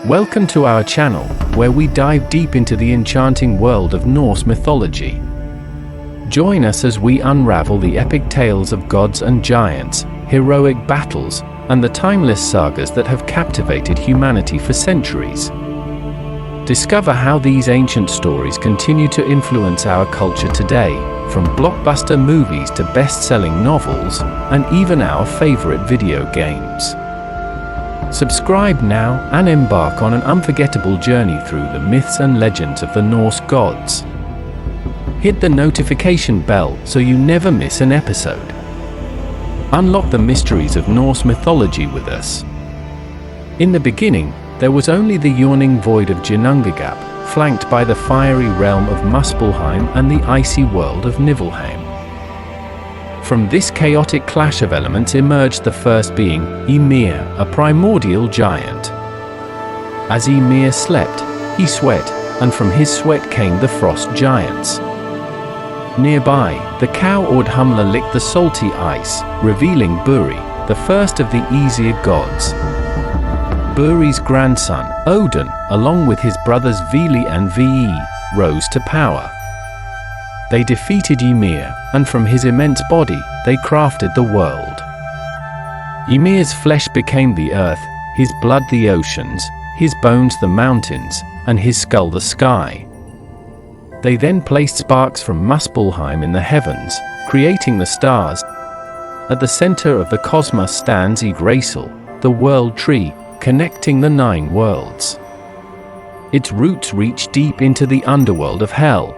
Welcome to our channel, where we dive deep into the enchanting world of Norse mythology. Join us as we unravel the epic tales of gods and giants, heroic battles, and the timeless sagas that have captivated humanity for centuries. Discover how these ancient stories continue to influence our culture today, from blockbuster movies to best-selling novels, and even our favorite video games. Subscribe now and embark on an unforgettable journey through the myths and legends of the Norse gods. Hit the notification bell so you never miss an episode. Unlock the mysteries of Norse mythology with us. In the beginning, there was only the yawning void of Ginnungagap, flanked by the fiery realm of Muspelheim and the icy world of Niflheim. From this chaotic clash of elements emerged the first being, Ymir, a primordial giant. As Ymir slept, he sweat, and from his sweat came the frost giants. Nearby, the cow-awed Humla licked the salty ice, revealing Buri, the first of the Aesir gods. Buri's grandson, Odin, along with his brothers Vili and Ve, rose to power. They defeated Ymir, and from his immense body, they crafted the world. Ymir's flesh became the earth, his blood the oceans, his bones the mountains, and his skull the sky. They then placed sparks from Muspelheim in the heavens, creating the stars. At the center of the cosmos stands Yggdrasil, the world tree, connecting the 9 worlds. Its roots reach deep into the underworld of Hell,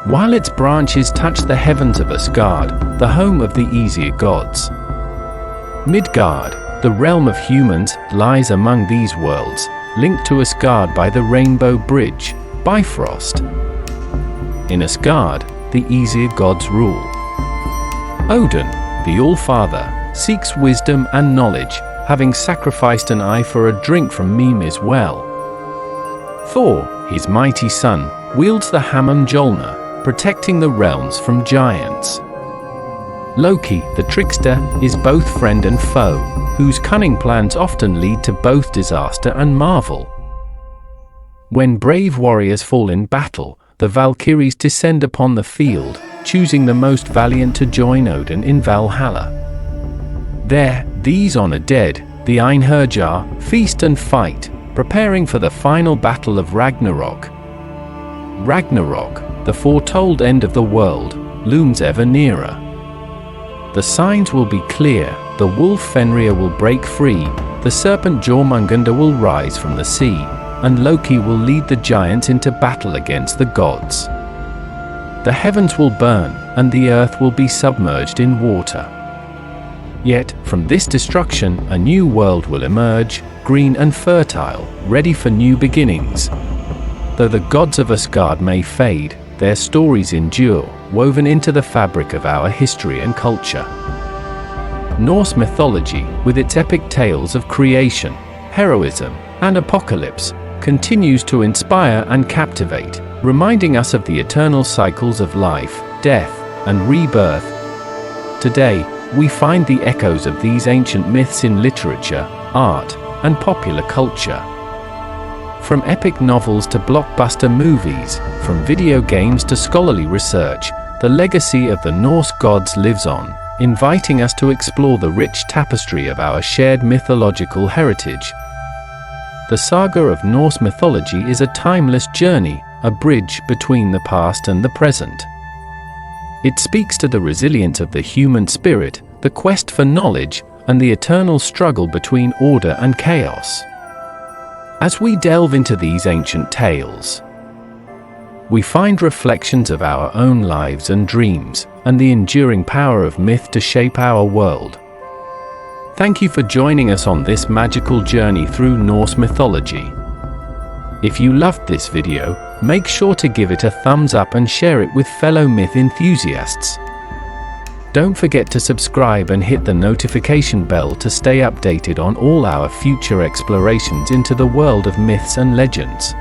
while its branches touch the heavens of Asgard, the home of the Aesir gods. Midgard, the realm of humans, lies among these worlds, linked to Asgard by the Rainbow Bridge, Bifrost. In Asgard, the Aesir gods rule. Odin, the All-Father, seeks wisdom and knowledge, having sacrificed an eye for a drink from Mimir's well. Thor, his mighty son, wields the hammer Mjolnir, protecting the realms from giants. Loki, the trickster, is both friend and foe, whose cunning plans often lead to both disaster and marvel. When brave warriors fall in battle, the Valkyries descend upon the field, choosing the most valiant to join Odin in Valhalla. There, these honor dead, the Einherjar, feast and fight, preparing for the final battle of Ragnarok. Ragnarok, the foretold end of the world, looms ever nearer. The signs will be clear, the wolf Fenrir will break free, the serpent Jormungandr will rise from the sea, and Loki will lead the giants into battle against the gods. The heavens will burn, and the earth will be submerged in water. Yet, from this destruction, a new world will emerge, green and fertile, ready for new beginnings. Though the gods of Asgard may fade, their stories endure, woven into the fabric of our history and culture. Norse mythology, with its epic tales of creation, heroism, and apocalypse, continues to inspire and captivate, reminding us of the eternal cycles of life, death, and rebirth. Today, we find the echoes of these ancient myths in literature, art, and popular culture. From epic novels to blockbuster movies, from video games to scholarly research, the legacy of the Norse gods lives on, inviting us to explore the rich tapestry of our shared mythological heritage. The saga of Norse mythology is a timeless journey, a bridge between the past and the present. It speaks to the resilience of the human spirit, the quest for knowledge, and the eternal struggle between order and chaos. As we delve into these ancient tales, we find reflections of our own lives and dreams, and the enduring power of myth to shape our world. Thank you for joining us on this magical journey through Norse mythology. If you loved this video, make sure to give it a thumbs up and share it with fellow myth enthusiasts. Don't forget to subscribe and hit the notification bell to stay updated on all our future explorations into the world of myths and legends.